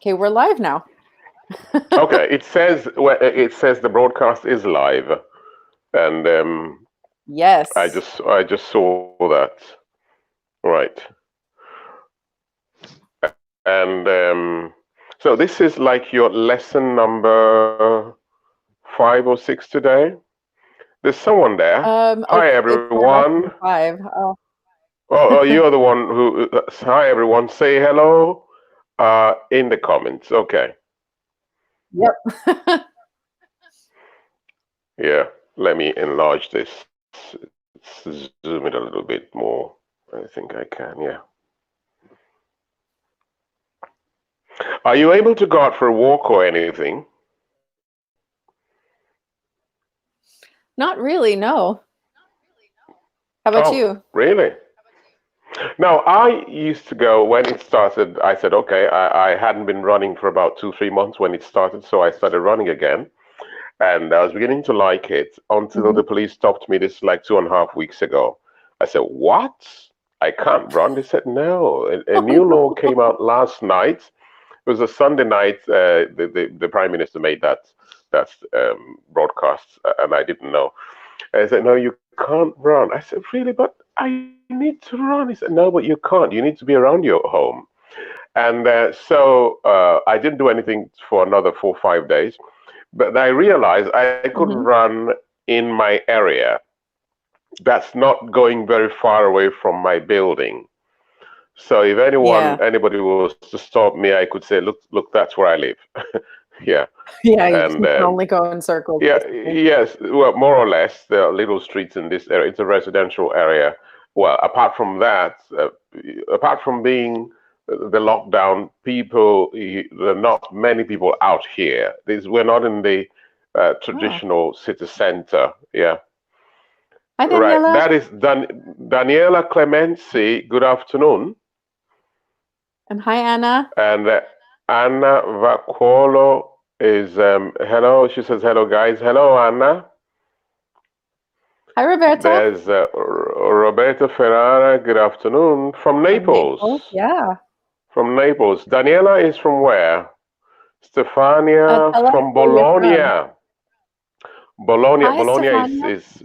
Okay, we're live now. Okay, it says the broadcast is live, and I Yes. just saw that. Right, and so this is like your lesson number 5 or 6 today. There's someone there. Hi It's my everyone. lesson 5. Oh, Oh, you're the one who. Hi everyone. Say hello in the comments. Okay. yep. Yeah. Let me enlarge this. Zoom it a little bit more. I think I can. Yeah. Are you able to go out for a walk or anything? Not really, no. How about Oh, you? really? No, I used to go when it started. I said, okay, I hadn't been running for about 2, 3 months when it started, so I started running again. And I was beginning to like it until Hmm. the police stopped me this like 2.5 weeks ago. I said, what? I can't run? They said, no. A Oh, new law no. came out last night. It was a Sunday night. The Prime Minister made that broadcast, and I didn't know. I said, no, you can't run. I said, really? But I need to run. He said, no, but you can't. You need to be around your home. And so I didn't do anything for another 4 or 5 days. But I realized I could Hmm. run in my area. That's not going very far away from my building. So if Yeah. anybody was to stop me, I could say, look, that's where I live. Yeah. Yeah, And you can only go in circles, yeah, basically. yes, well, more or less, there are little streets in this area. It's a residential area. Well, apart from that, apart from being the lockdown, there are not many people out here. We're not in the Oh. traditional city center. Yeah, Hi, right. Daniela. That is Daniela Clemency. Good afternoon. And hi, Anna. And Anna Vacuolo is hello. She says hello, guys. Hello, Anna. Hi, Roberta. There's Roberto Ferrara. Good afternoon from From Naples. Naples. Yeah. From Naples. Daniela is from where? Stefania Tell us from where you're from. Bologna. Bologna. Hi, Bologna Stefania. is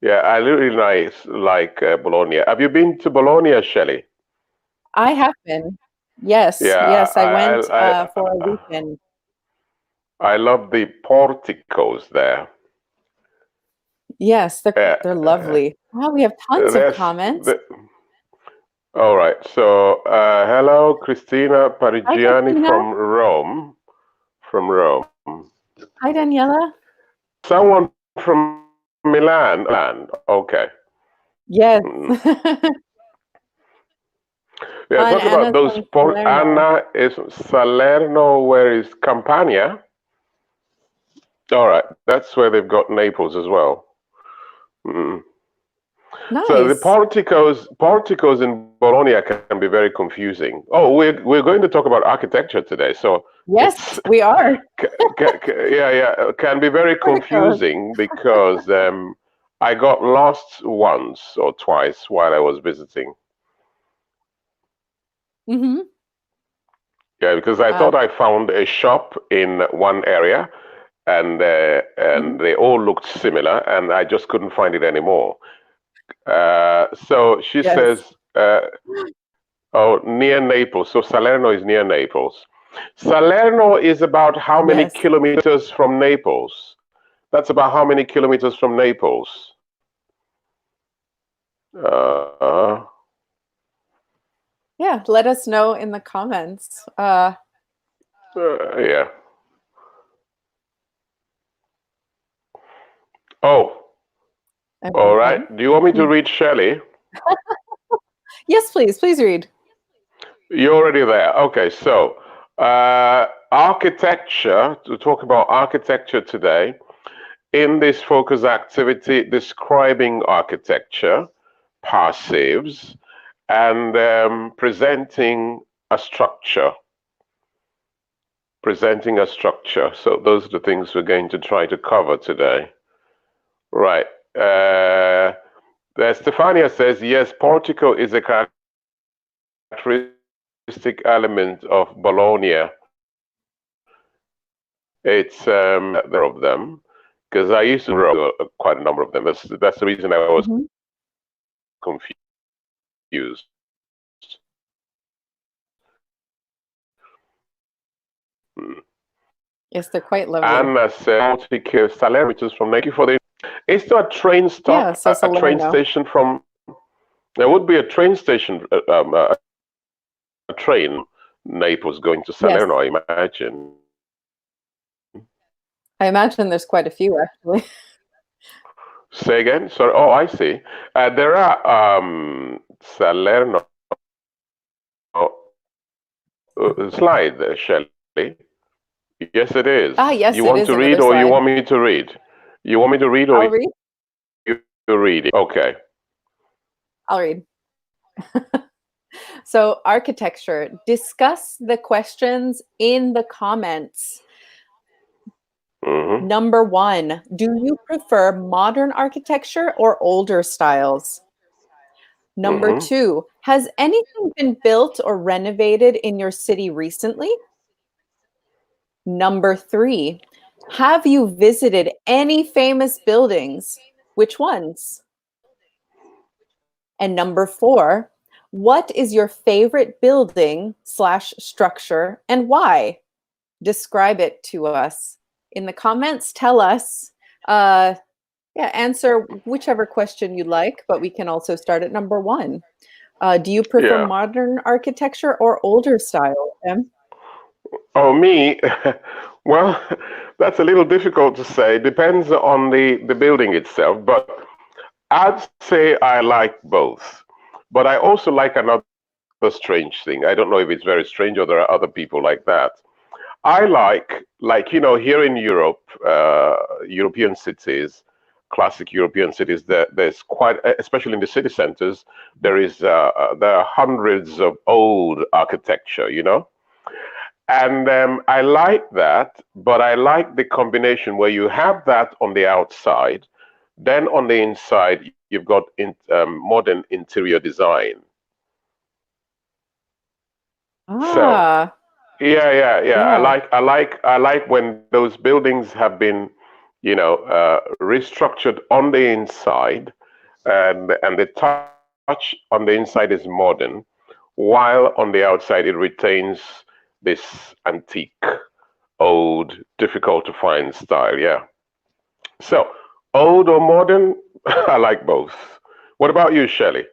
yeah. I really nice like Bologna. Have you been to Bologna, Shelley? I have been. Yes, Yeah. yes. I went for a I weekend. I love the porticos there. Yes, Uh, they're uh, lovely. Wow, we have tons of that's comments. the, all right. So hello, Cristina Hi, Parigiani Christina. from Rome. From Rome. Hi, Daniela. Someone from Milan. Milan. Okay. Yes. Mm. Yeah, And talk about Anna's those from port. Salerno. Anna is Salerno, where is Campania? All right, that's where they've got Naples as well. Mm. So the Nice. porticos in Bologna can be very confusing. Oh, we're going to talk about architecture today, so it's Yes, we are. yeah, can be very Portico. confusing because I got lost once or twice while I was visiting. Mm-hmm. Yeah, because I Uh, thought I found a shop in one area, and mhm. they all looked similar, and I just couldn't find it anymore. So she Yes. says, "Oh, near Naples." So Salerno is near Naples. Salerno is about how many Yes. kilometers from Naples? That's about how many kilometers from Naples? Uh, Yeah, let us know in the comments. yeah. Oh, all right. Everything. Do you want me to Mm. read Shelley? Yes, please. Please read. You're already there. Okay, so architecture, to talk about architecture today, in this focus activity, describing architecture, passives, and presenting a structure. Presenting a structure. So those are the things we're going to try to cover today. Right. Stefania says, yes, portico is a characteristic element of Bologna. It's there of them because I used to draw quite a number of them. That's the reason I was Mhm. confused. Hmm. Yes, they're quite lovely. Anna said, Salerno from thank you for the. Is there a train Yeah, stop, so a train Salerno. station from? There would be a train station, a train, Naples going to Yes. Salerno, I imagine. I imagine there's quite a few actually. Say again? Sorry. Oh, I see. There are Salerno slide, Shelley. Yes, it is. Ah, yes, You it want is to read another or you slide. want me to read? You want me to read or I'll read. you read it? Okay. I'll read. So, architecture. Discuss the questions in the comments. Hmm. Number 1, do you prefer modern architecture or older styles? Number Hmm. 2, has anything been built or renovated in your city recently? Number 3, have you visited any famous buildings? Which ones? And number 4, what is your favorite building slash structure and why? Describe it to us. In the comments, tell us. Yeah, answer whichever question you like, but we can also start at number 1. Do you prefer Yeah. modern architecture or older style, Em? Oh, me? Well, that's a little difficult to say. Depends on the building itself, but I'd say I like both. But I also like another strange thing. I don't know if it's very strange or there are other people like that. I like here in Europe, European cities, classic European cities. There's quite, especially in the city centers, there are hundreds of old architecture. And I like that, but I like the combination where you have that on the outside, then on the inside you've got modern interior design. So Ah, yeah. yeah. I like when those buildings have been, restructured on the inside, and the touch on the inside is modern, while on the outside it retains this antique, old, difficult to find style. Yeah. So old or modern, I like both. What about you, Shelley?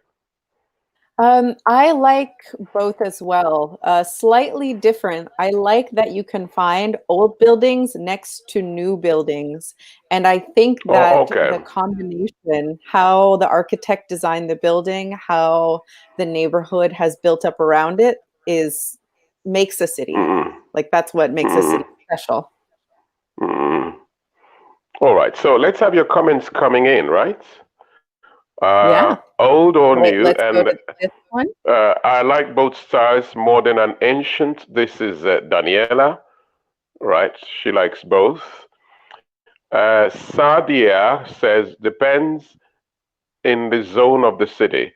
I like both as well. Slightly different. I like that you can find old buildings next to new buildings. And I think Oh, that the okay. combination, how the architect designed the building, how the neighborhood has built up around it, is makes a city. Mm-mm. Like that's what makes a Mm-mm. city special. Mm-mm. All right, so let's have your comments coming in, right? Yeah. Old or Right. new, Let's go and to this one. I like both styles, modern and ancient. This is Daniela, right? She likes both. Sadia says depends in the zone of the city.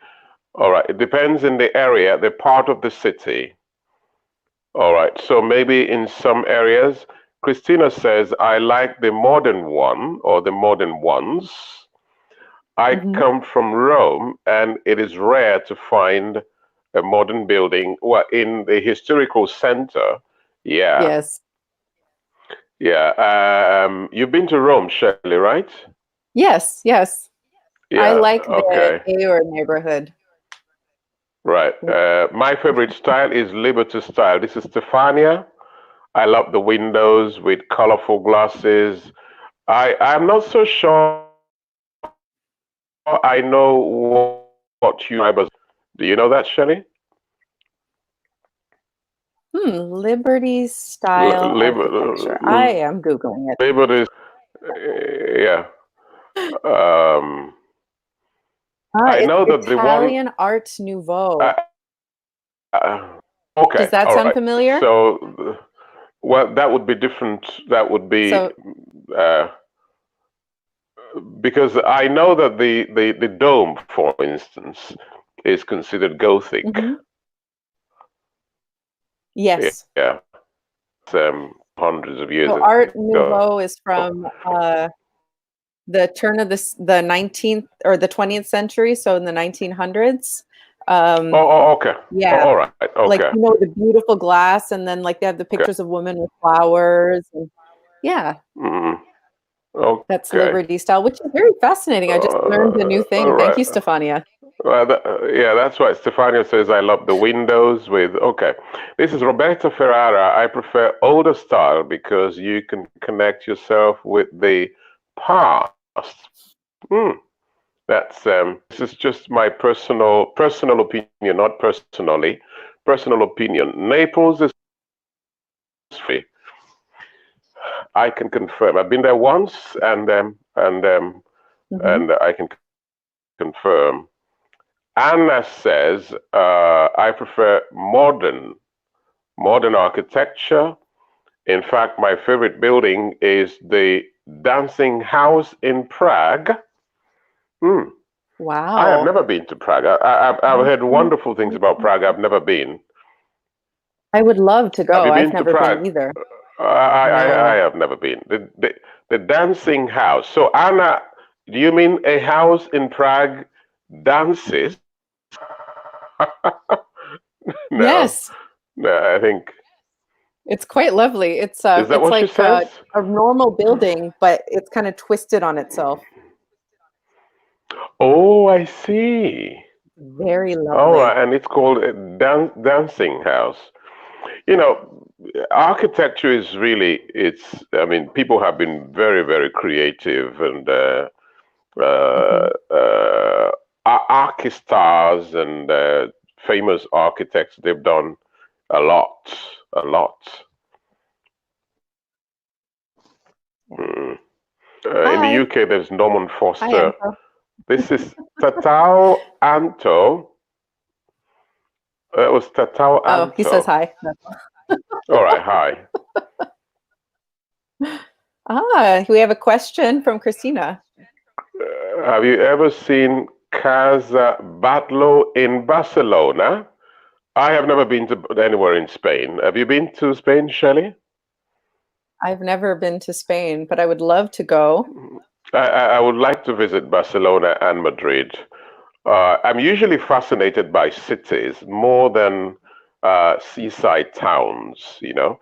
All right, it depends in the area, the part of the city. All right, so maybe in some areas, Christina says, I like the modern one or the modern ones. I Mhm. come from Rome, and it is rare to find a modern building. Well, in the historical center, yeah, Yes. yeah. You've been to Rome, Shelley, right? Yes. Yes. I Yeah, like the okay, Gehry neighborhood. right. My favorite style is Liberty style. This is Stefania. I love the windows with colorful glasses. I'm not so sure I know what you describe as. Do you know that, Shelley? Liberty style architecture. I am Googling it. Liberty, yeah. Um, I It's know that the one. Italian Art Uh, Nouveau. okay, Does that all sound right. familiar? So, well, that would be different. That would be So, uh, because I know that the dome, for instance, is considered Gothic. mhm. Yes. Yeah. hundreds of years So Art ago. Nouveau is from the turn of the 19th or the 20th century, so in the 1900s. Okay. Yeah, All right. like, Okay. the beautiful glass, and then like they have the Okay. pictures of women with flowers, and yeah, Mm, that's okay. Liberty style, which is very fascinating. I just learned a new All thing. Thank right. you, Stefania. Well, yeah, that's why Stefania says I love the windows with. Okay, this is Roberta Ferrara. I prefer older style because you can connect yourself with the past. Hmm. That's this is just my personal opinion, not personal opinion. Naples is free. I can confirm. I've been there once, Hmm. and I can confirm. Anna says I prefer modern architecture. In fact, my favorite building is the Dancing House in Prague. Hmm. I have Wow. never been to Prague. I've heard wonderful things about Prague. I've never been. I would love to Have go. you I've been to never been Prague? either. I No. have never been. The dancing house. So Anna, do you mean a house in Prague dances? No, Yes, no. I think it's quite lovely. is that It's what she like says? a normal building, but it's kind of twisted on itself. Oh, I see. Very All lovely. right, and it's called a dancing house. You know, architecture is really, I mean, people have been very, very creative and Hmm. archistars and famous architects, they've done a lot, a lot. Yeah. Mm. In the Hi. UK, there's Norman Hi, Foster. Anko. This is Tatao Anto. That was Tatao Oh, he says Anto. hi. All right, hi. We have a question from Christina. Have you ever seen Casa Batlló in Barcelona? I have never been to anywhere in Spain. Have you been to Spain, Shelley? I've never been to Spain, but I would love to go. I would like to visit Barcelona and Madrid. I'm usually fascinated by cities more than seaside towns, you know.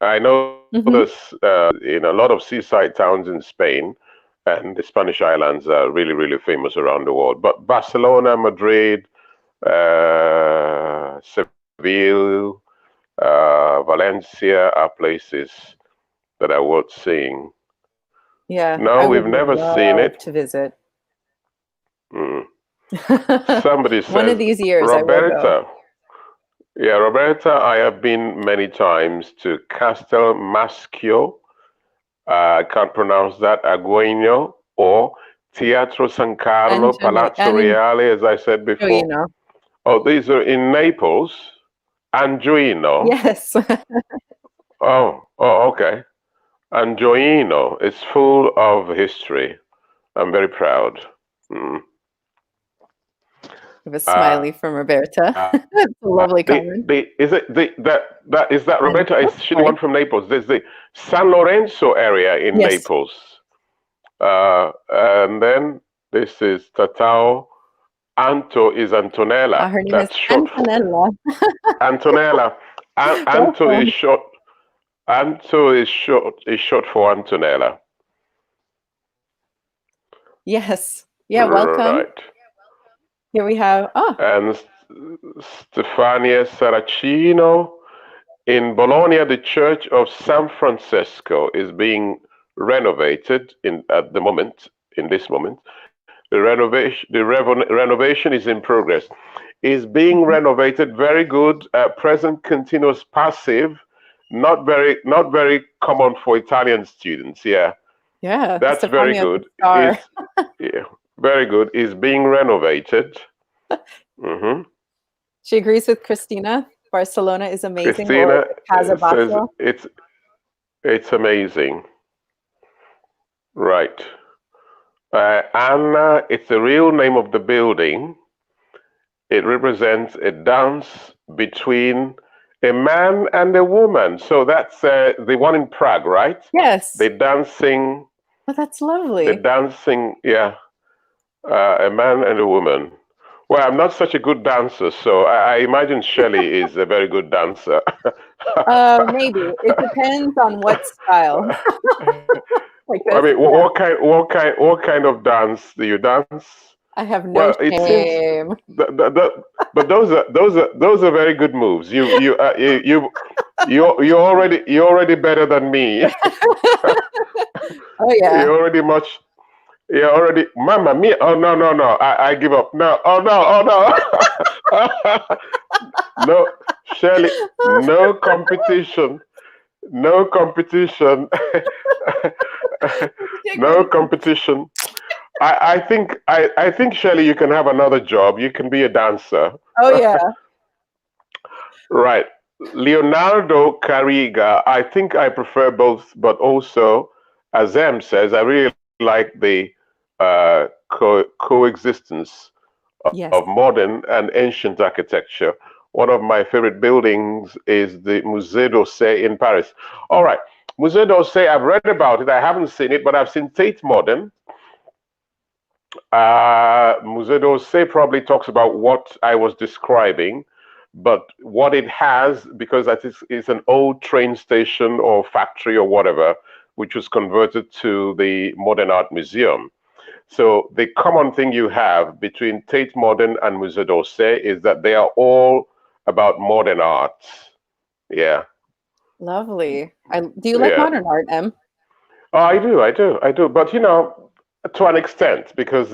I know Hmm. there's a lot of seaside towns in Spain, and the Spanish islands are really, really famous around the world. But Barcelona, Madrid, Seville, Valencia are places that are worth seeing. Yeah, I No, we've would never seen love it. to visit. Mm. Somebody One of says, these years I will go. Roberta. Yeah, Roberta, I have been many times to Castel Maschio. I can't pronounce that, Agüero, or Teatro San Carlo, Palazzo And Reale, as I said you before. know. Oh, these are in Naples. Angiolino. Yes. Oh, okay. Angiolino is full of history. I'm very proud. Mm. Have a Uh, smiley from Roberta. uh, It's a lovely comment. is it that is that And Roberta? Is oops, she the one sorry. from Naples? There's the San Lorenzo area in Yes. Naples. And then this is Tatao. Anto is Antonella. Her name is That's short for Antonella. Antonella. Anto is Welcome. short. Anto is short for Antonella. Yes. Yeah, welcome. Right. Here we have, And Stefania Saracino. In Bologna, the Church of San Francesco is being renovated at the moment. In this moment, renovation is in progress. Is being mhm. renovated. Very good. Present continuous passive. Not very common for Italian students. Yeah, Yeah, that's very Stefania's a good. star. Yeah, very good. Is being renovated. Hmm. She agrees with Christina. Barcelona is amazing, or is Christina it Casa says Batlló? it's amazing. Right. Anna, it's the real name of the building. It represents a dance between A man and a woman. So that's the one in Prague, right? Yes. They dancing. Oh, that's The lovely. dancing. Yeah. A man and a woman. Well, I'm not such a good dancer, so I imagine Shelley is a very good dancer. Maybe. It depends on what style. Like I this. mean, Yeah. what kind of dance do you dance? I have no Well, it seems, shame. but those are very good moves. You're already better than me. Oh yeah. You're already much. You're already, Mamma Mia. Oh no, no, no! I give up. No. Oh no! Oh no! No, Shirley. No competition. No competition. Take No my- competition. I think Shirley, you can have another job. You can be a dancer. Oh yeah. Right. Leonardo Carriga, I think I prefer both, but also, as Em says, I really like the coexistence Yes. of modern and ancient architecture. One of my favorite buildings is the Musée d'Orsay in Paris. All right, Musée d'Orsay, I've read about it. I haven't seen it, but I've seen Tate Modern. Musée d'Orsay probably talks about what I was describing, but what it has, because it's an old train station or factory or whatever, which was converted to the Modern Art Museum. So the common thing you have between Tate Modern and Musée d'Orsay is that they are all about modern art. Yeah, Lovely. Do you like yeah. modern art, Em? Oh, I do. But to an extent, because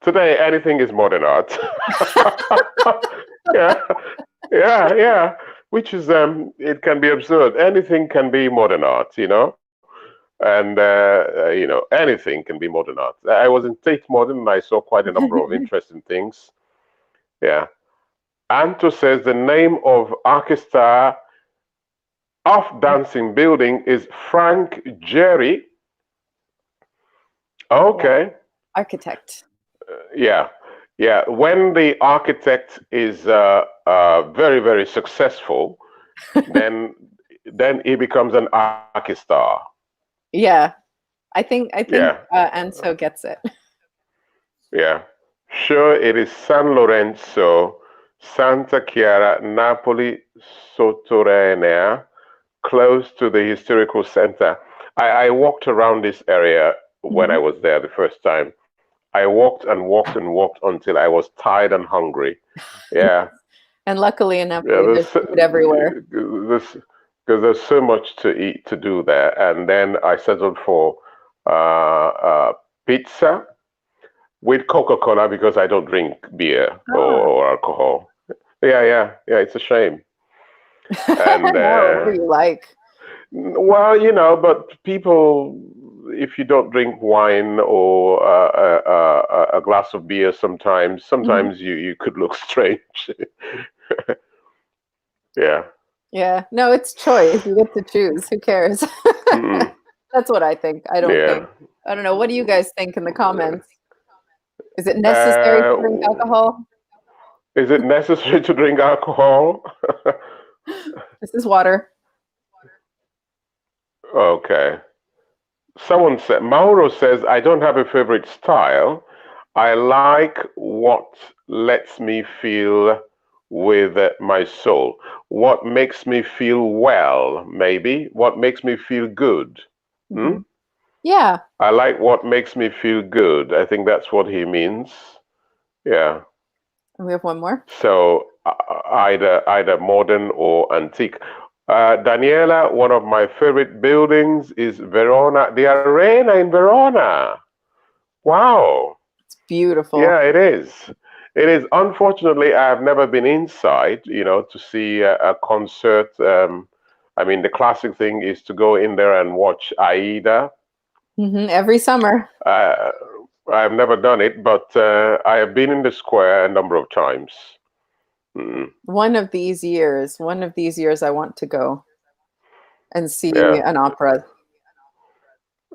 today anything is modern art. Yeah, yeah. Which is it can be absurd. Anything can be modern art. And anything can be modern art. I was in Tate Modern and I saw quite a number of interesting things. Yeah. Anto says the name of orchestra of dancing building is Frank Gehry. Yeah. Okay. Architect. Yeah. Yeah. When the architect is very, very successful, then he becomes an orchestra. Yeah. I think Yeah. Anso gets it. Yeah. Sure, it is San Lorenzo, Santa Chiara, Napoli, Sottoranea, close to the historical center. I walked around this area when I Mhm. was there the first time. I walked and walked and walked until I was tired and hungry. Yeah, And luckily in yeah. Napoli, there's food everywhere. There's because there's so much to eat to do there. And then I settled for pizza with Coca-Cola because I don't drink beer Ah. or alcohol. Yeah. It's a shame. And No, what do you like? well, but people, if you don't drink wine or a glass of beer, sometimes Mhm. you could look strange. Yeah. Yeah. No, it's choice. You get to choose. Who cares? Mm-mm. That's what I think. I don't Yeah. think. I don't know. What do you guys think in the comments? Is it necessary to Uh, drink alcohol? is it necessary to drink alcohol? This is water. Okay. Someone said, Mauro says, I don't have a favorite style. I like what lets me feel with my soul. What makes me feel well, maybe. What makes me feel good. Hmm? Hmm. Yeah. I like what makes me feel good. I think that's what he means. Yeah. And we have one more. So either modern or antique. Daniela, one of my favorite buildings is Verona, the Arena in Verona. Wow. It's beautiful. Yeah, it is. It is. Unfortunately, I have never been inside, to see a concert. I mean, the classic thing is to go in there and watch Aida. Every summer. Uh, I've never done it, but I have been in the square a number of times. Mm, One of these years, I want to go and see yeah. an opera.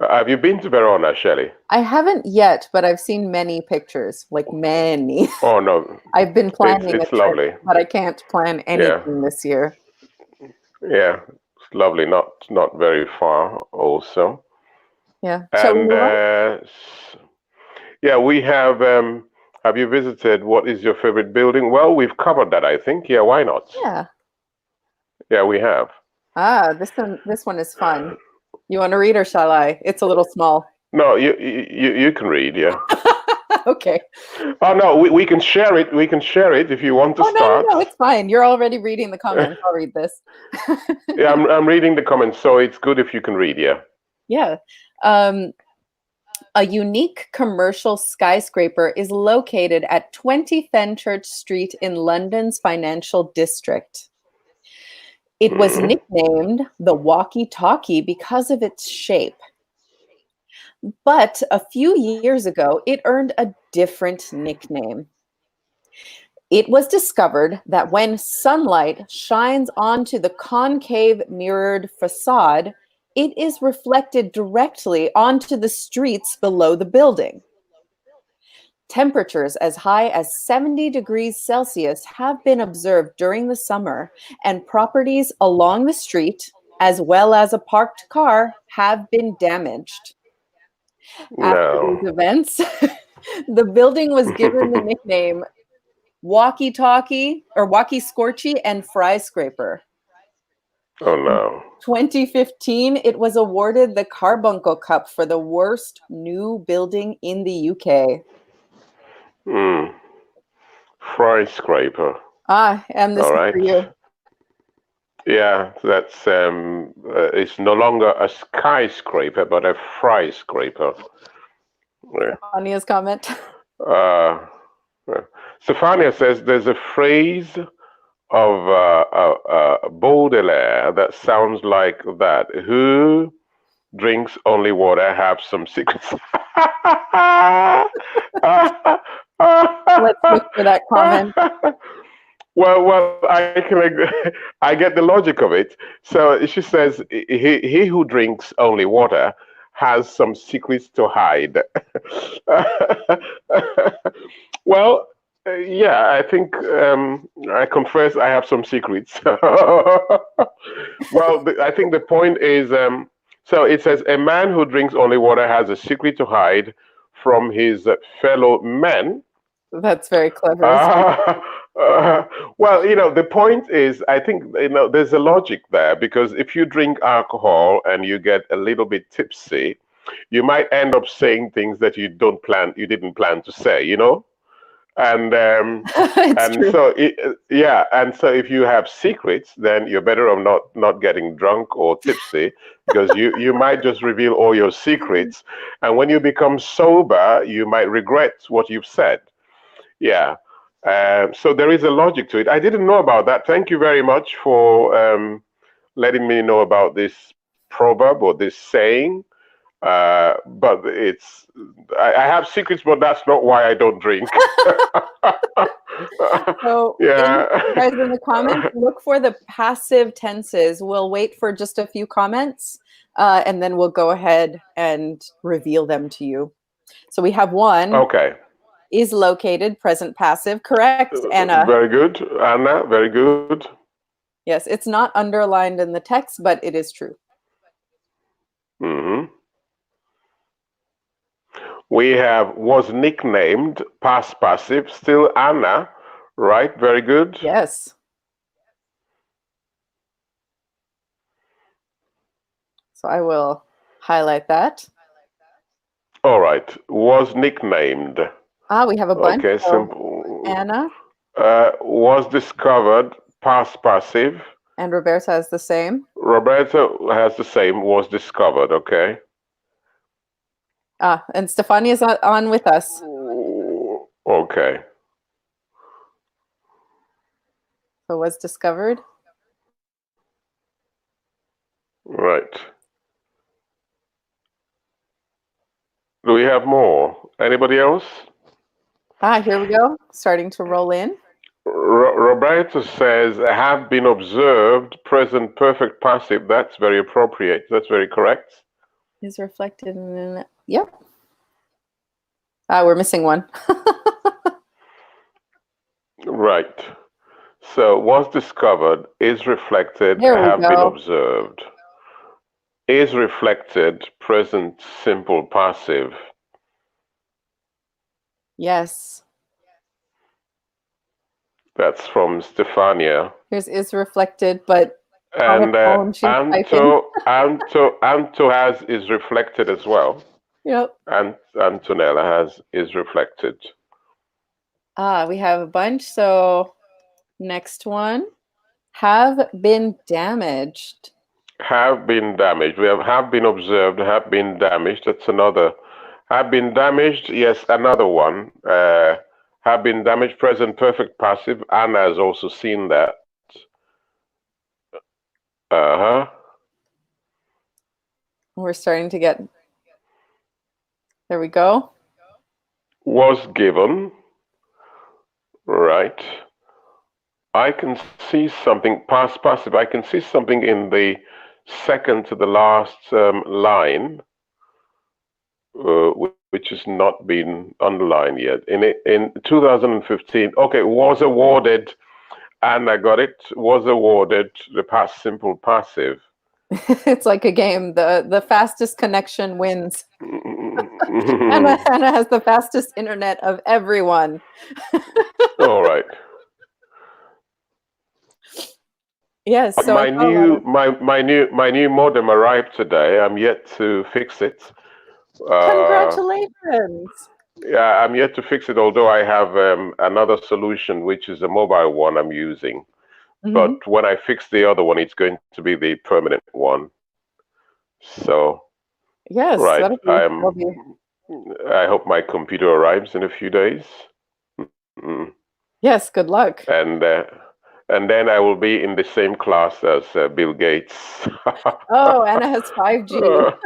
Have you been to Verona, Shelley? I haven't yet, but I've seen many pictures, like many. Oh no, I've been planning a it's trip, lovely. but I can't plan Yeah. anything this year. Yeah, it's lovely. Not very far also. Yeah. Shall we And move on? yeah, we have. Have you visited? What is your favorite building? Well, we've covered that, I think. Yeah, why not? Yeah. Yeah, we have. Ah, this one is fun. You want to read or shall I? It's a little small. No, you can read. Yeah. Okay. Oh no, we can share it. We can share it if you want to Oh, no, no, start. no, it's fine. You're already reading the comments. I'll read this. Yeah, I'm reading the comments, so it's good if you can read. Yeah. Yeah. Um, a unique commercial skyscraper is located at 20 Fenchurch Street in London's financial district. It was Mm. nicknamed the walkie-talkie because of its shape. But a few years ago, it earned a different nickname. It was discovered that when sunlight shines onto the concave mirrored facade, it is reflected directly onto the streets below the building. Temperatures as high as 70 degrees Celsius have been observed during the summer, and properties along the street, as well as a parked car, have been damaged. After these No. events, the building was given the nickname Walkie Talkie or Walkie Scorchy and Fry Scraper. Oh In no. 2015, it was awarded the Carbuncle Cup for the worst new building in the UK. Hmm. Fry scraper. And this All is for right. you. Yeah, that's it's no longer a skyscraper, but a fry scraper. Yeah. Anya's comment. Uh, Stefania says there's a phrase of Baudelaire that sounds like that. Who drinks only water have some secrets. Let's look for that comment. Well, I can I get the logic of it. So she says, he who drinks only water has some secrets to hide. Well, yeah, I think I confess I have some secrets. Well, I think the point is, so it says a man who drinks only water has a secret to hide from his fellow men. That's very clever. Uh, well, the point is, I think, there's a logic there because if you drink alcohol and you get a little bit tipsy, you might end up saying things that you didn't plan to say. And It's and true. so yeah, and so if you have secrets, then you're better off not getting drunk or tipsy because you might just reveal all your secrets, and when you become sober, you might regret what you've said. Yeah. So there is a logic to it. I didn't know about that. Thank you very much for letting me know about this proverb or this saying. But I have secrets, but that's not why I don't drink. So, Yeah. guys, in the comments, look for the passive tenses. We'll wait for just a few comments, and then we'll go ahead and reveal them to you. So we have one Okay. is located, present passive, correct, Anna? Very good, Anna. Very good. Yes, it's not underlined in the text, but it is true. Hmm. We have was nicknamed past passive, still Anna, right? Very good. Yes. So I will highlight that. All right. Was nicknamed. We have a bunch. Okay, So simple. Anna Was discovered past passive. and Roberta has the same. Roberta has the same. Was discovered. Okay. And Stefania is on with us. Okay. So was discovered. Right. Do we have more? Anybody else? Here we go. Starting to roll in. Roberto says, have been observed, present perfect passive. That's very appropriate. That's very correct. Is reflected in, yep. We're missing one. Right. So was discovered, is reflected, There we have been go. observed. Is reflected, present simple passive. Yes. That's from Stefania. Here's is reflected, but on a And phone she's typing. Anto has is reflected as well. Yep. And Antonella has is reflected. We have a bunch. So next one. Have been damaged. Have been damaged. We have been observed, have been damaged. That's another. Have been damaged. Yes, another one. Have been damaged. Present perfect passive. Anna has also seen that. Uh huh. We're starting to get. There we go. Was given. Right. I can see something. Past passive. I can see something in the second to the last line, which has not been underlined yet. In 2015, okay, was awarded, and I got it. Was awarded the past simple passive. It's like a game. The fastest connection wins. Anna has the fastest internet of everyone. All right. Yes. So My new modem arrived today. I'm yet to fix it. Congratulations. Yeah, I'm yet to fix it. Although I have another solution, which is a mobile one I'm using. But when I fix the other one, it's going to be the permanent one. So, Yes, right, that'll be. I hope my computer arrives in a few days. Mm. Yes, good luck. And then I will be in the same class as Bill Gates. Oh, Anna has 5G.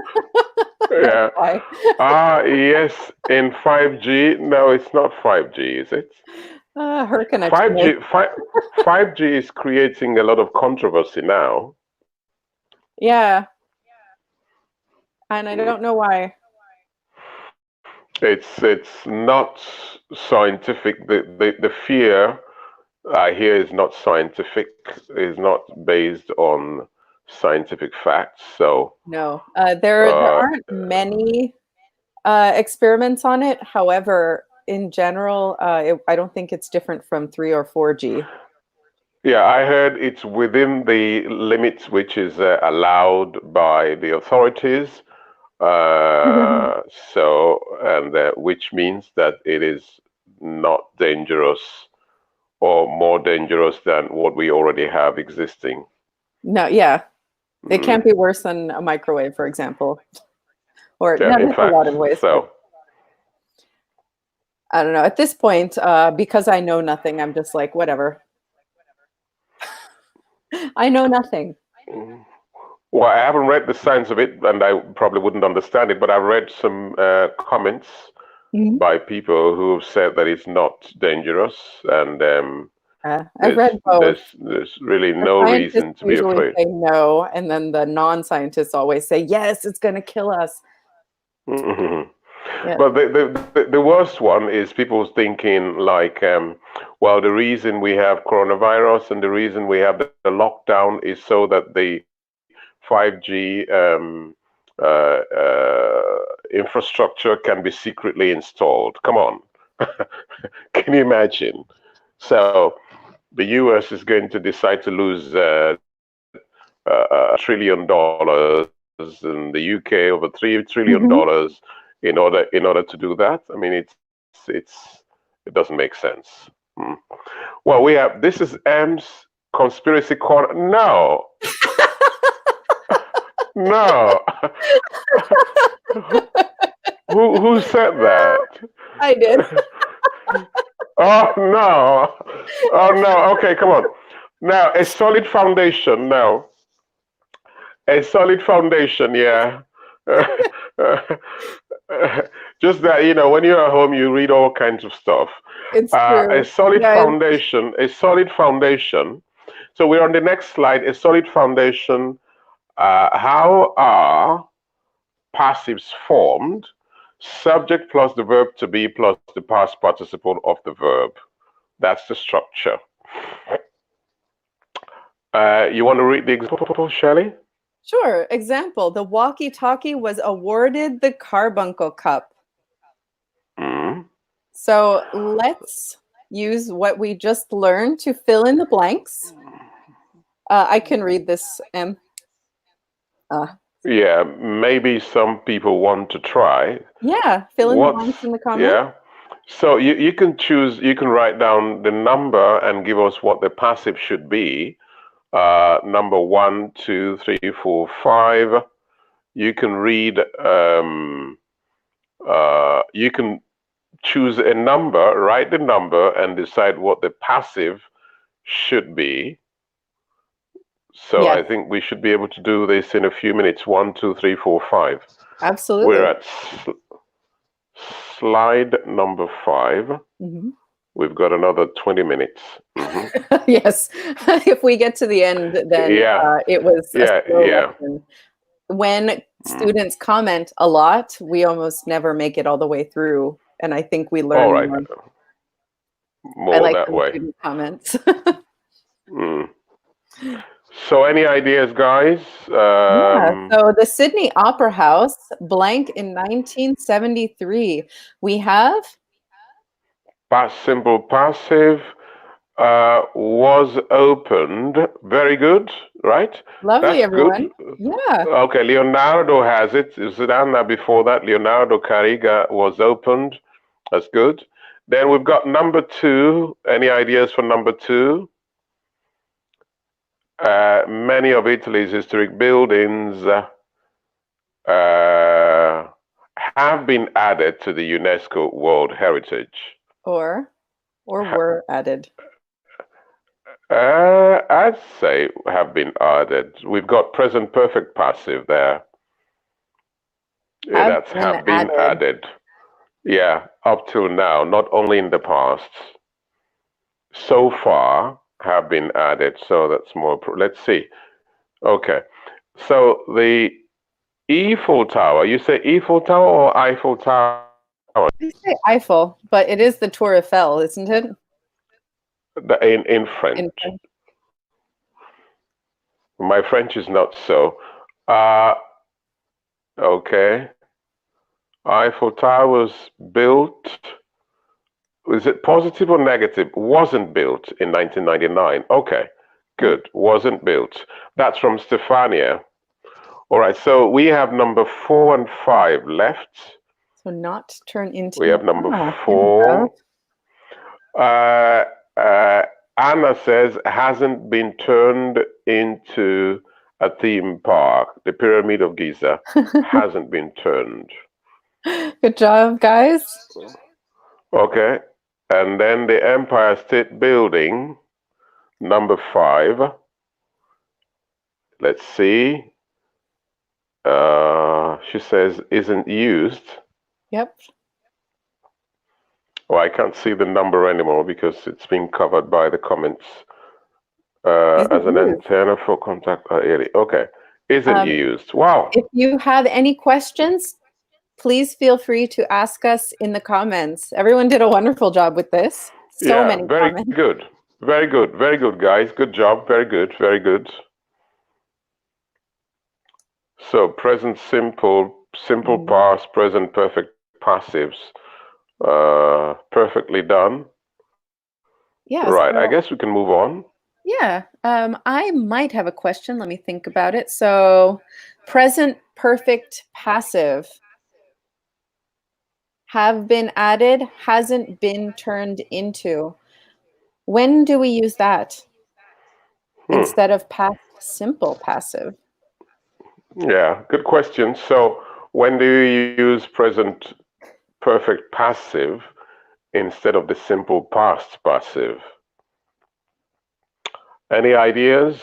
Yeah. Why? Yes, in 5G. No, it's not 5G, is it? Her connection 5G, is. 5G is creating a lot of controversy now. Yeah. And I don't know why. It's not scientific. The fear I hear is not scientific. Is not based on scientific facts. So No. There uh, aren't many experiments on it. However, in general, I don't think it's different from 3 or 4G. yeah, I heard it's within the limits which is allowed by the authorities. So, and which means that it is not dangerous or more dangerous than what we already have existing. No, yeah. It Mm, can't be worse than a microwave, for example. Or yeah, not in in a lot fact. of ways, but So, I don't know. At this point, because I know nothing, I'm just like, whatever. I know nothing. mm, well, I haven't read the science of it, and I probably wouldn't understand it, but I've read some comments Mhm. by people who have said that it's not dangerous, and I've read both. there's really The no scientists reason to be usually afraid. say no, and then the non-scientists always say, yes, it's going to kill us. Mhm. Yeah. But the worst one is people thinking like, well, the reason we have coronavirus and the reason we have the lockdown is so that the 5G infrastructure can be secretly installed. Come on, can you imagine? So the US is going to decide to lose $1 trillion, and the UK over $3 trillion Mhm. in order to do that. I mean, it doesn't make sense. Mm. Well, we have this is M's conspiracy corner. No, no. Who said that? I did. Oh no! Oh no! Okay, come on. Now a solid foundation. Now a solid foundation. Yeah. Just that, when you're at home, you read all kinds of stuff. It's A true. solid Yes. foundation. A solid foundation. So we're on the next slide. A solid foundation. How are passives formed? Subject plus the verb to be plus the past participle of the verb. That's the structure. You want to read the example, Shelley? Sure. Example, the walkie-talkie was awarded the Carbuncle Cup. Mm. So let's use what we just learned to fill in the blanks. I can read this, Em. Yeah, maybe some people want to try. Yeah, fill in the blanks in the comments. Yeah. So you can choose, you can write down the number and give us what the passive should be. Number 1, 2, 3, 4, 5. You can read, you can choose a number, write the number, and decide what the passive should be. So Yes. I think we should be able to do this in a few minutes. 1, 2, 3, 4, 5. Absolutely. We're at slide number 5. Mhm. We've got another 20 minutes. Mhm. Yes. If we get to the end, then Yeah. it was a Yeah, slow yeah. lesson. When students comment a lot, we almost never make it all the way through. And I think we learn All right. more. I More like that when way. student comments. Mm. So any ideas, guys? Yeah. So the Sydney Opera House, blank in 1973. We have Simple passive was opened. Very good, right? lovely, That's everyone. good. Yeah. Okay, Leonardo has it. Susanna before that, Leonardo Carriga was opened. That's good. Then we've got number 2. Any ideas for number 2? Many of Italy's historic buildings have been added to the UNESCO World Heritage. Or were added. I'd say have been added. We've got present perfect passive there. Yeah, that's have been added. Yeah, up till now, not only in the past. So far have been added. So that's more. Let's see. Okay. So the Eiffel Tower. You say Eiffel Tower or Eiffel Tower? I say Eiffel, but it is the Tour Eiffel, isn't it? In French. In French. My French is not so. Okay. Eiffel Tower was built. Is it positive or negative? Wasn't built in 1999. Okay, good. Wasn't built. That's from Stefania. All right, so we have number 4 and 5 left. So not turn into. We have number 4. Anna says hasn't been turned into a theme park. The Pyramid of Giza hasn't been turned. Good job, guys. Okay. And then the Empire State Building, number 5. Let's see. She says isn't used. Yep. Oh, I can't see the number anymore because it's been covered by the comments. As an antenna for contact area. Okay. Isn't used. Wow. If you have any questions, please feel free to ask us in the comments. Everyone did a wonderful job with this. So many very comments. good. Very good. Very good, guys. Good job. Very good. Very good. So present simple, simple past, present perfect passives. Perfectly done. Yeah. Right. So, I guess we can move on. Yeah. I might have a question. Let me think about it. So present perfect passive. Have been added, hasn't been turned into. When do we use that instead of past simple passive? Yeah, good question. So when do you use present perfect passive instead of the simple past passive? Any ideas?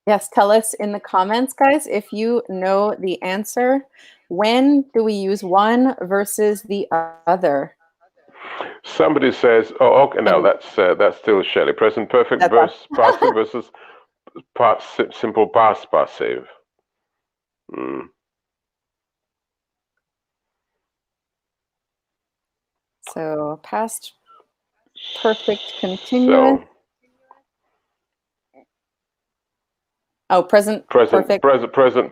Yes, tell us in the comments, guys, if you know the answer. When do we use one versus the other? Somebody says, "Oh, okay, no, that's still Shelley. Present perfect versus passive versus simple past passive." So past perfect continuous. Oh, present Present, perfect.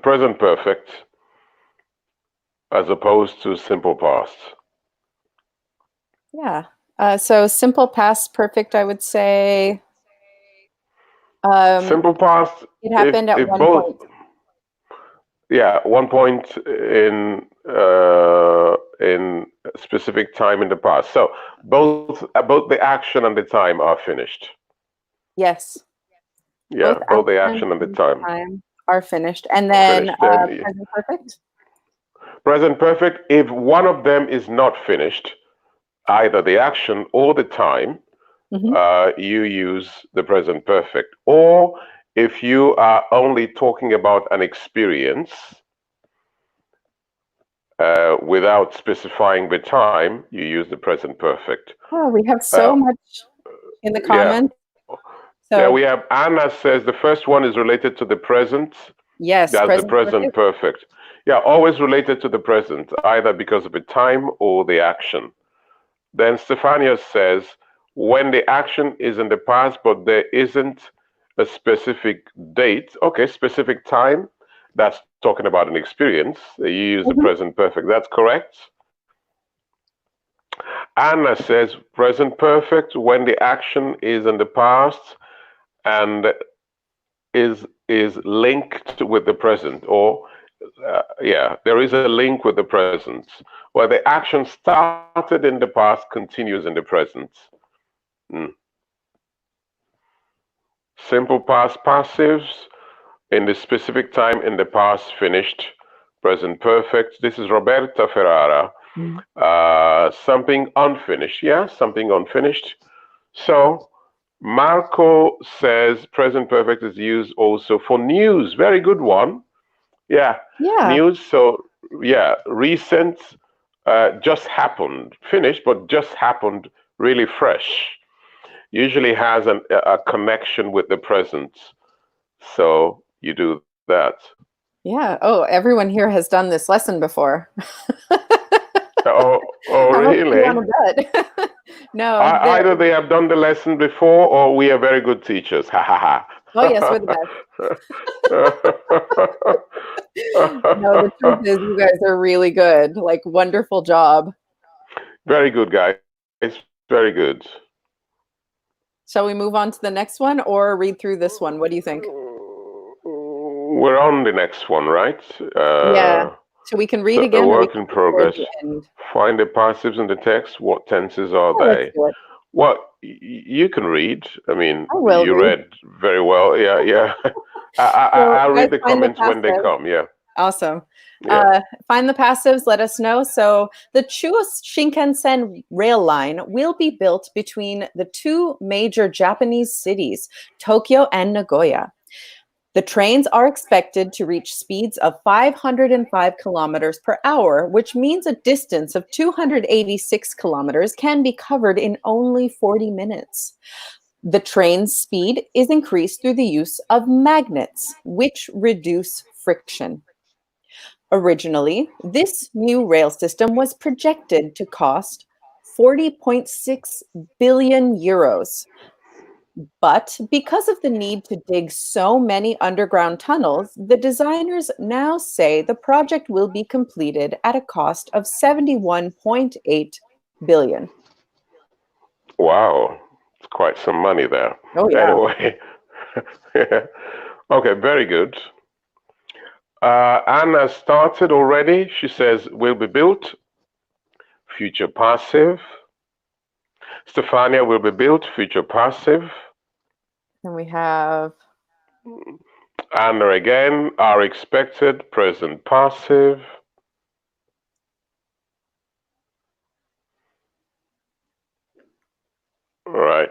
present perfect, as opposed to simple past. Yeah. So simple past perfect, I would say. Simple past, It happened at if one both, point. yeah, one point in specific time in the past. So both the action and the time are finished. Yes. Both Yeah, both the action action and the and time time are finished. And are then finished. Then present perfect. present perfect. If one of them is not finished, either the action or the time, Hmm. you use the present perfect. Or if you are only talking about an experience without specifying the time, you use the present perfect. Oh, we have Uh, so much in the yeah, comments. yeah. So We have Anna says the first one is related to the present. yes, That's the present present perfect. perfect. Yeah, always related to the present, either because of the time or the action. Then Stefania says, when the action is in the past, but there isn't a specific date, okay, specific time, that's talking about an experience. You use the Mhm. present perfect. That's correct. Anna says, present perfect when the action is in the past and is linked with the present, or yeah, there is a link with the present, where the action started in the past continues in the present. Mm. Simple past passives in the specific time in the past finished. Present perfect. This is Roberta Ferrara. Mhm. Something unfinished. Yeah, something unfinished. So Marco says present perfect is used also for news. Very good one. Yeah, Yeah. news. So yeah, recent, just happened, finished, but just happened, really fresh. Usually has a connection with the present. So you do that. Yeah. Oh, everyone here has done this lesson before. Oh, How much do you really? want to bet? No, there. Either they have done the lesson before, or we are very good teachers. Ha ha Oh, yes, we're the best. No, the truth ha. is, you guys are really good. Like, wonderful job. Very good, guys. Very good. Shall we move on to the next one or read through this one? What do you think? We're on the next one, right? Yeah. So we can read So a again or we work can in read towards progress. the end. Find the passives in the text. What tenses are Yeah, let's they? do it. Well, you can read. I mean, I will you read. read very well. Yeah, yeah. So, I'll guys, read the find the comments when they passive. come. Yeah, Awesome. yeah. Find the passives, let us know. So, the Chuo Shinkansen rail line will be built between the two major Japanese cities, Tokyo and Nagoya. The trains are expected to reach speeds of 505 kilometers per hour, which means a distance of 286 kilometers can be covered in only 40 minutes. The train's speed is increased through the use of magnets, which reduce friction. Originally, this new rail system was projected to cost 40.6 billion euros. But because of the need to dig so many underground tunnels, the designers now say the project will be completed at a cost of 71.8 billion. Wow, it's quite some money there. Oh yeah. Anyway, okay, very good. Anna started already. She says will be built. Future passive. Stefania will be built. Future passive. And we have Anna again. Are expected. Present passive. Right.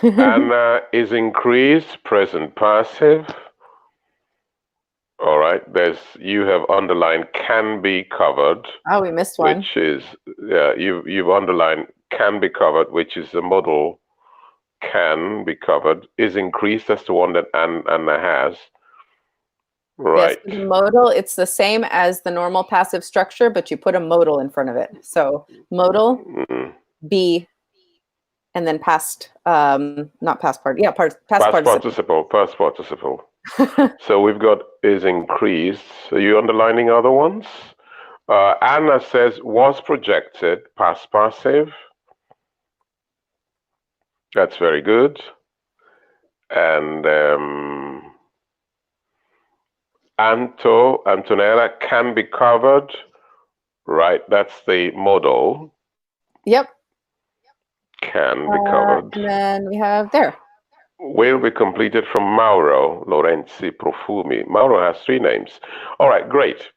Anna is increased. Present passive. All right. There's you have underlined can be covered, oh, we missed one. which is yeah, you've underlined can be covered, which is the model can be covered, is increased. That's the one that Anna has. Yes, Right. for the modal, it's the same as the normal passive structure, but you put a modal in front of it. So modal, Mm. be, and then past, not past part, yeah, past Past participle. participle. Past participle. So we've got is increased. Are you underlining other ones? Anna says was projected, past passive. That's very good. And Antonella can be covered. Right, that's the modal. Yep. Can be covered. And then we have there. Will be completed from Mauro Lorenzi Profumi. Mauro has 3 names. All right, great.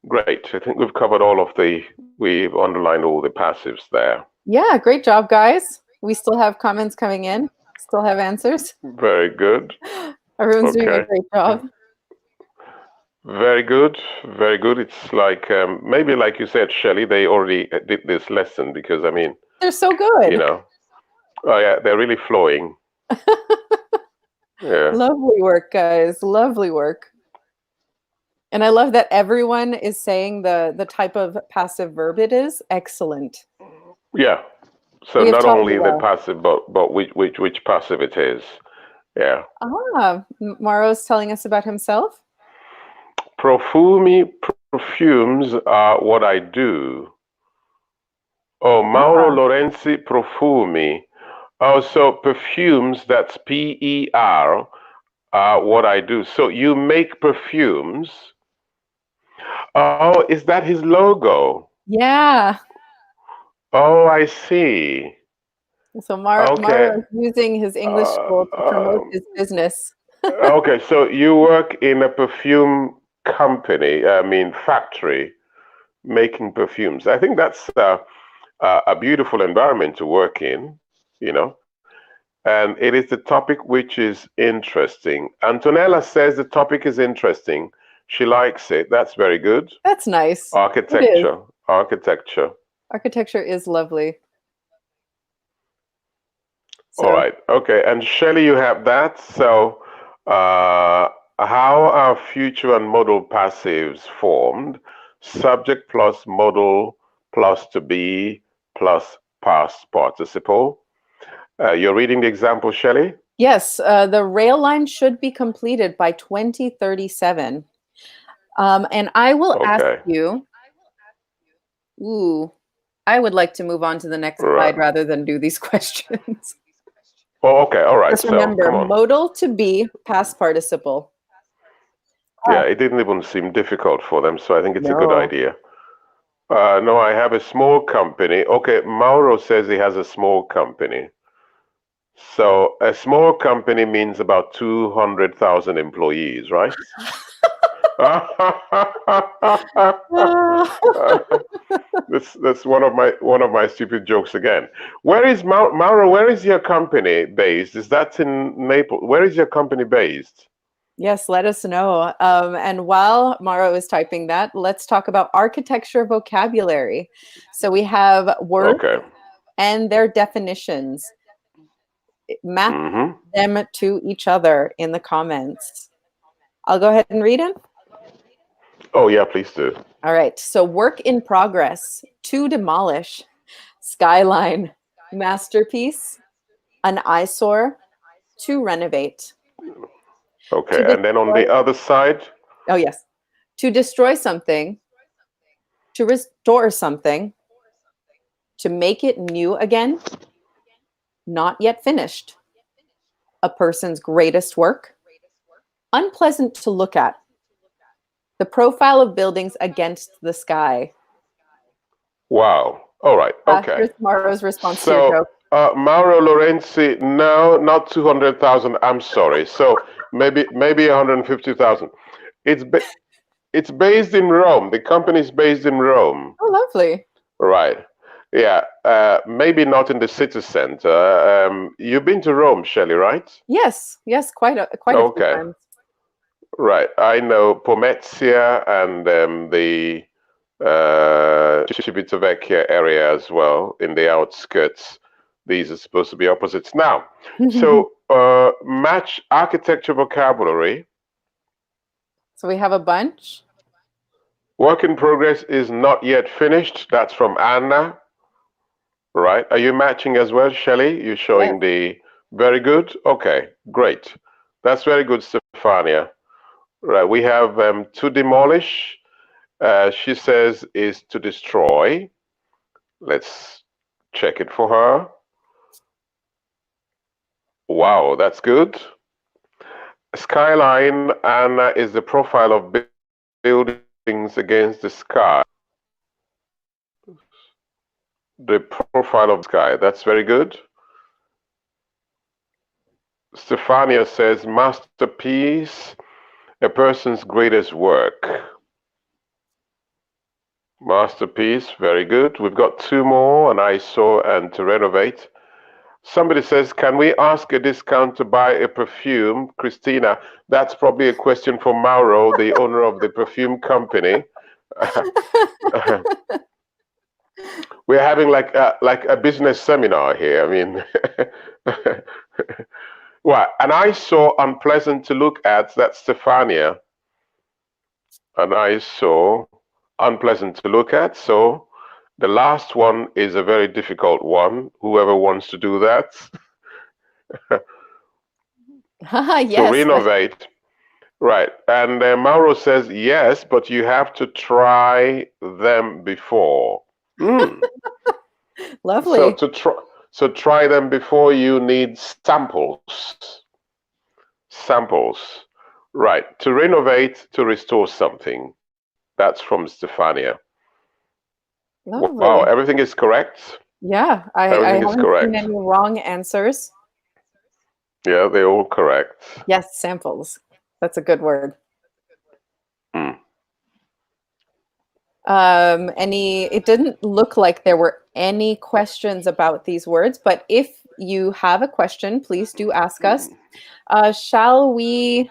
Great. I think we've covered we've underlined all the passives there. Yeah, great job, guys. We still have comments coming in, still have answers. Very good. Everyone's doing a great job. Very good. Very good. It's like, maybe like you said, Shelley, they already did this lesson because, I mean, they're so good. You know, oh yeah, they're really flowing. Yeah. Lovely work, guys. Lovely work. And I love that everyone is saying the type of passive verb it is. Excellent. Yeah. So not only the passive, but which passive it is. Yeah. Ah, Mauro's telling us about himself. Profumi, perfumes are what I do. Oh, Mauro Lorenzi Profumi. Oh, so perfumes, that's P-E-R, are what I do. So you make perfumes. Oh, is that his logo? Yeah. Oh, I see. So Mauro is using his English school to promote his business. Okay, so you work in a perfume company, I mean factory, making perfumes. I think that's a beautiful environment to work in, you know. And it is the topic which is interesting. Antonella says the topic is interesting. She likes it. That's very good. That's nice. Architecture. Architecture. Architecture is lovely. So. All right. Okay. And Shelley, you have that. So how are future and modal passives formed? Subject plus modal plus to be plus past participle. You're reading the example, Shelley? Yes, the rail line should be completed by 2037. And I will ask you, I would like to move on to the next slide rather than do these questions. Oh, okay, all right. Just remember, modal to be, past participle. Yeah, it didn't even seem difficult for them, so I think it's a good idea. No, I have a small company. Okay, Mauro says he has a small company. So a small company means about 200,000 employees, right? That's one of my stupid jokes again. Where is Mauro? Where is your company based? Is that in Naples? Where is your company based? Yes, let us know. And while Mauro is typing that, let's talk about architecture vocabulary. So we have words and their definitions. Map them to each other in the comments. I'll go ahead and read them. Oh, yeah, please do. All right. So work in progress, to demolish, skyline, masterpiece, an eyesore, to renovate. Okay, and then on the other side? Oh, yes. To destroy something, to restore something, to make it new again, not yet finished, a person's greatest work, unpleasant to look at, the profile of buildings against the sky. Wow. All right. Okay. Here's Mauro's response to your joke. Mauro Lorenzi, no, not 200,000. I'm sorry. So maybe 150,000. It's based in Rome. The company is based in Rome. Oh, lovely. Right. Yeah. Maybe not in the city center. You've been to Rome, Shelley, right? Yes. Yes. Quite a few times. Right. I know Pomezia and the Civitavecchia area as well, in the outskirts. These are supposed to be opposites. Now, so match architecture vocabulary. So we have a bunch. Work in progress is not yet finished. That's from Anna. Right. Are you matching as well, Shelley? You're showing the very good. Okay, great. That's very good, Stefania. Right, we have to demolish. She says is to destroy. Let's check it for her. Wow, that's good. Skyline, Anna, is the profile of buildings against the sky. The profile of the sky. That's very good. Stefania says masterpiece, a person's greatest work. Masterpiece, very good. We've got two more, an eyesore and to renovate. Somebody says, can we ask a discount to buy a perfume? Christina, that's probably a question for Mauro, the owner of the perfume company. We're having like a business seminar here. I mean, well, and I saw unpleasant to look at. That's Stefania. And I saw unpleasant to look at. So the last one is a very difficult one. Whoever wants to do that. Yes. To renovate. Right. And Mauro says, yes, but you have to try them before. Lovely. So try them before. You need samples. Samples. Right. To renovate, to restore something. That's from Stefania. Lovely. Wow, everything is correct. Yeah, I haven't seen any wrong answers. Yeah, they're all correct. Yes, samples. That's a good word. It didn't look like there were any questions about these words, but if you have a question, please do ask us. Shall we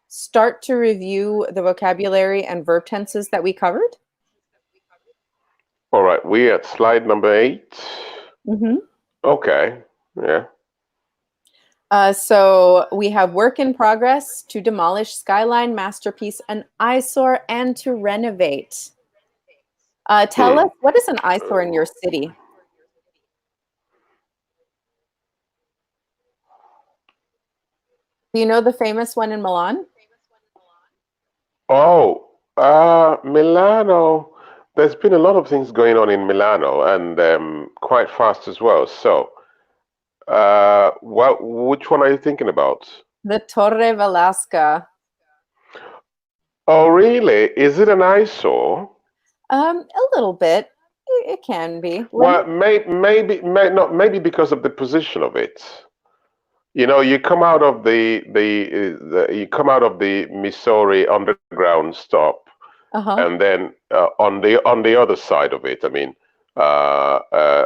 start to review the vocabulary and verb tenses that we covered? All right, we're at slide number 8. Okay, yeah. So we have work in progress, to demolish, skyline, masterpiece, an eyesore, and to renovate. Tell us, what is an eyesore in your city? Do you know the famous one in Milan? Oh, Milano. There's been a lot of things going on in Milano, and quite fast as well. So, which one are you thinking about? The Torre Velasca. Oh, really? Is it an eyesore? A little bit. It can be. Well, maybe because of the position of it. You know, you come out of the Missouri underground stop, and then on the other side of it, I mean,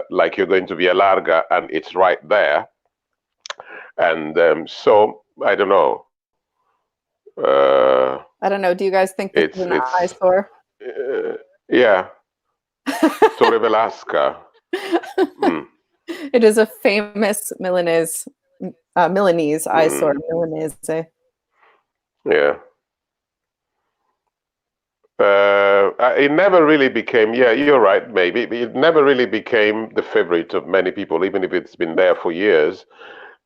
like you're going to Via Larga, and it's right there, and so I don't know. I don't know. Do you guys think this is an eyesore? Yeah. Torre Velasca. It is a famous Milanese eyesore. Milanese. Yeah. It never really became, yeah, you're right, maybe. It never really became the favorite of many people, even if it's been there for years.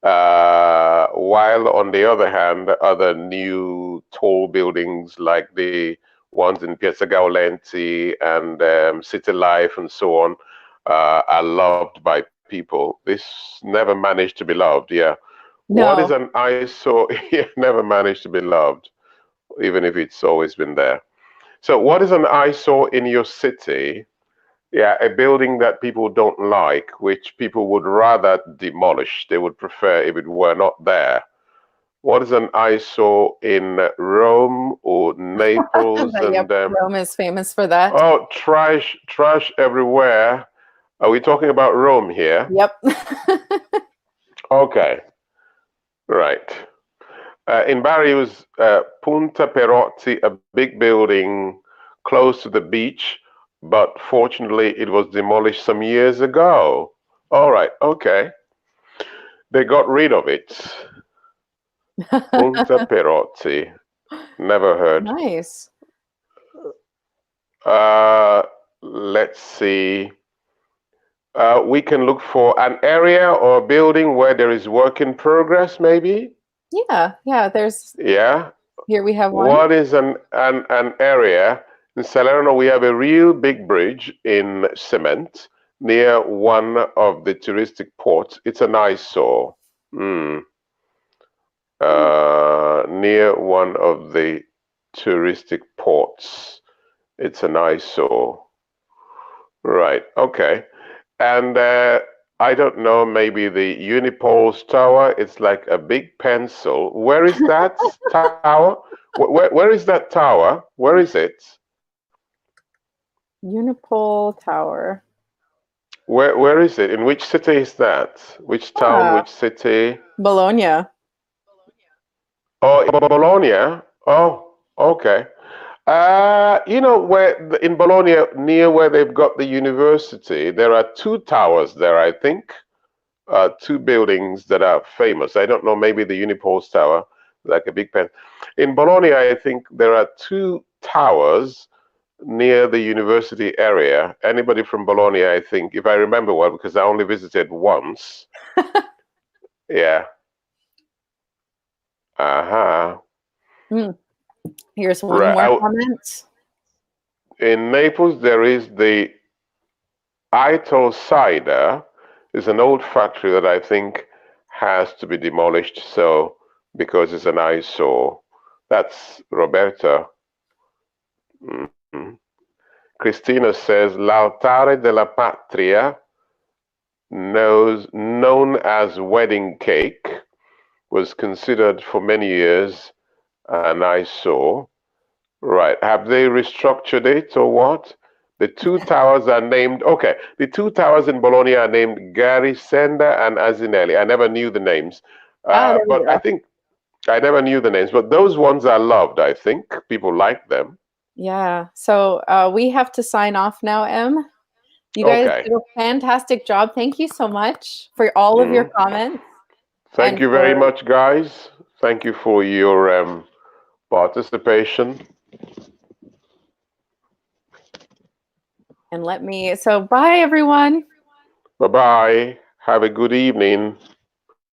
While on the other hand, other new tall buildings like the ones in Piazza Gaulenti and City Life and so on are loved by people. This never managed to be loved, yeah. No. What is an eyesore? Never managed to be loved, even if it's always been there. So what is an eyesore in your city? Yeah, a building that people don't like, which people would rather demolish. They would prefer if it were not there. What is an eyesore in Rome or Naples? Yep, Rome is famous for that. Oh, trash everywhere. Are we talking about Rome here? Yep. Okay. Right. In Bari, it was Punta Perotti, a big building close to the beach, but fortunately it was demolished some years ago. All right, okay. They got rid of it. Punta Perotti. Never heard. Nice. Let's see. We can look for an area or building where there is work in progress, maybe? Yeah. There's Yeah. here we have one. What is an area in Salerno? We have a real big bridge in cement near one of the touristic ports. It's an eyesore. Mm. Near one of the touristic ports. It's an eyesore. Right. Okay. And I don't know, maybe the Unipol Tower. It's like a big pencil. Where is that tower? Where is that tower? Where is it? Unipol Tower. Where is it? In which city is that? Which town? Ah, Which city? Bologna. Oh, Bologna. Oh, okay. Where in Bologna, near where they've got the university, there are two towers there, I think. Two buildings that are famous. I don't know, maybe the Unipol's Tower, like a big pen. In Bologna, I think there are two towers near the university area. Anybody from Bologna, I think, if I remember well, because I only visited once. Yeah. Uh-huh. Hmm. Here's one Right. more comment. In Naples, there is the Eiffel Cider. Is an old factory that I think has to be demolished. So because it's an eyesore. That's Roberta. Mhm. Christina says L'altare della patria, known as wedding cake, was considered for many years an eyesore. Right. Have they restructured it or what? The two towers are named, okay, the two towers in Bologna are named Gehry Senda and Asinelli. I never knew the names. Ah, there we But I go. think I never knew the names, but those ones are loved, I think. People like them. Yeah. So we have to sign off now, Em. You guys Okay. did a fantastic job. Thank you so much for all of your Mhm. comments Thank and you very for much, guys. Thank you for your participation. and let me so bye everyone. Bye bye. Have a good evening.